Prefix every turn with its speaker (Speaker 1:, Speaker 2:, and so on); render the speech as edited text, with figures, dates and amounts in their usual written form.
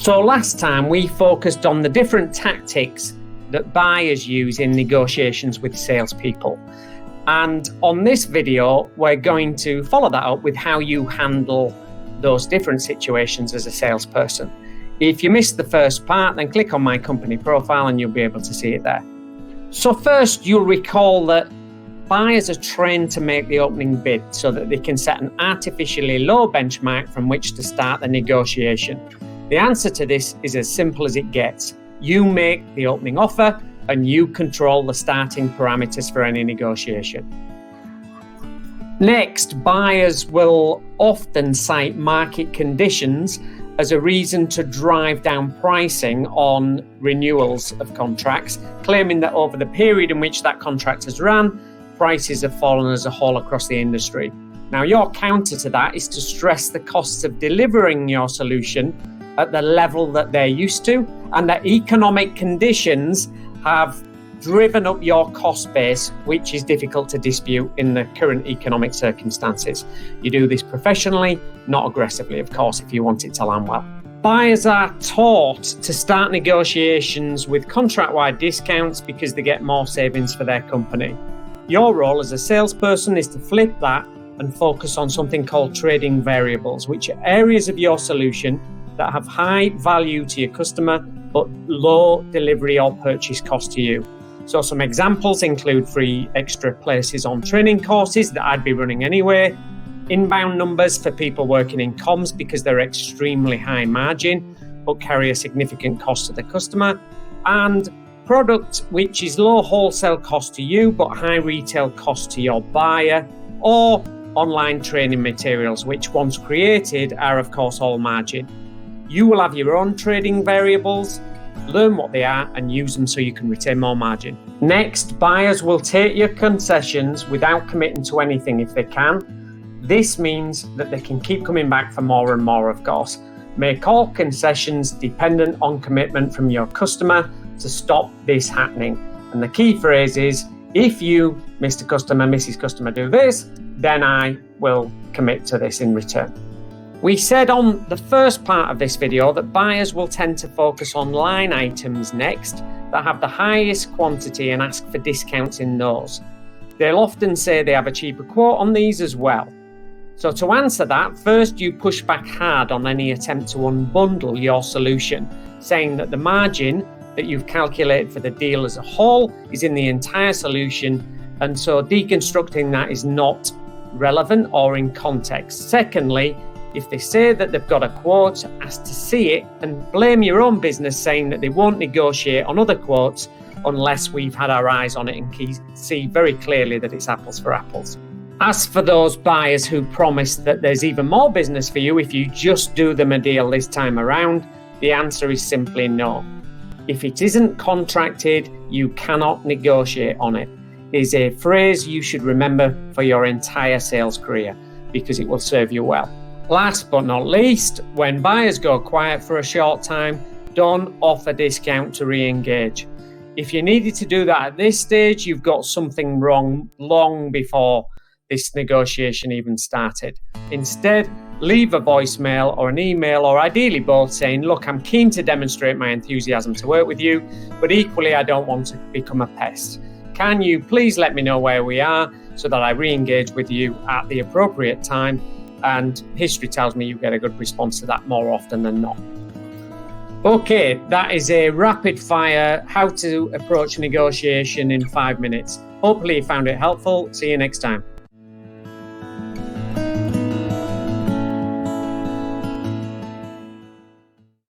Speaker 1: So last time we focused on the different tactics that buyers use in negotiations with salespeople. And on this video, we're going to follow that up with how you handle those different situations as a salesperson. If you missed the first part, then click on my company profile and you'll be able to see it there. So first, you'll recall that buyers are trained to make the opening bid so that they can set an artificially low benchmark from which to start the negotiation. The answer to this is as simple as it gets. You make the opening offer and you control the starting parameters for any negotiation. Next, buyers will often cite market conditions as a reason to drive down pricing on renewals of contracts, claiming that over the period in which that contract has run, prices have fallen as a whole across the industry. Now, your counter to that is to stress the costs of delivering your solution at the level that they're used to, and that economic conditions have driven up your cost base, which is difficult to dispute in the current economic circumstances. You do this professionally, not aggressively, of course, if you want it to land well. Buyers are taught to start negotiations with contract-wide discounts because they get more savings for their company. Your role as a salesperson is to flip that and focus on something called trading variables, which are areas of your solution that have high value to your customer, but low delivery or purchase cost to you. So some examples include free extra places on training courses that I'd be running anyway, inbound numbers for people working in comms because they're extremely high margin, but carry a significant cost to the customer, and product which is low wholesale cost to you, but high retail cost to your buyer, or online training materials, which once created are of course all margin. You will have your own trading variables, learn what they are and use them so you can retain more margin. Next, buyers will take your concessions without committing to anything if they can. This means that they can keep coming back for more and more, of course. Make all concessions dependent on commitment from your customer to stop this happening. And the key phrase is, if you, Mr. Customer, Mrs. Customer, do this, then I will commit to this in return. We said on the first part of this video that buyers will tend to focus on line items next that have the highest quantity and ask for discounts in those. They'll often say they have a cheaper quote on these as well. So to answer that, first you push back hard on any attempt to unbundle your solution, saying that the margin that you've calculated for the deal as a whole is in the entire solution, and so deconstructing that is not relevant or in context. Secondly, if they say that they've got a quote, ask to see it and blame your own business, saying that they won't negotiate on other quotes unless we've had our eyes on it and see very clearly that it's apples for apples. As for those buyers who promise that there's even more business for you if you just do them a deal this time around, the answer is simply no. If it isn't contracted, you cannot negotiate on it. It is a phrase you should remember for your entire sales career because it will serve you well. Last but not least, when buyers go quiet for a short time, don't offer discount to re-engage. If you needed to do that at this stage, you've got something wrong long before this negotiation even started. Instead, leave a voicemail or an email, or ideally both, saying, look, I'm keen to demonstrate my enthusiasm to work with you, but equally I don't want to become a pest. Can you please let me know where we are so that I re-engage with you at the appropriate time? And history tells me you get a good response to that more often than not. Okay, that is a rapid fire how to approach negotiation in 5 minutes. Hopefully you found it helpful. See you next time.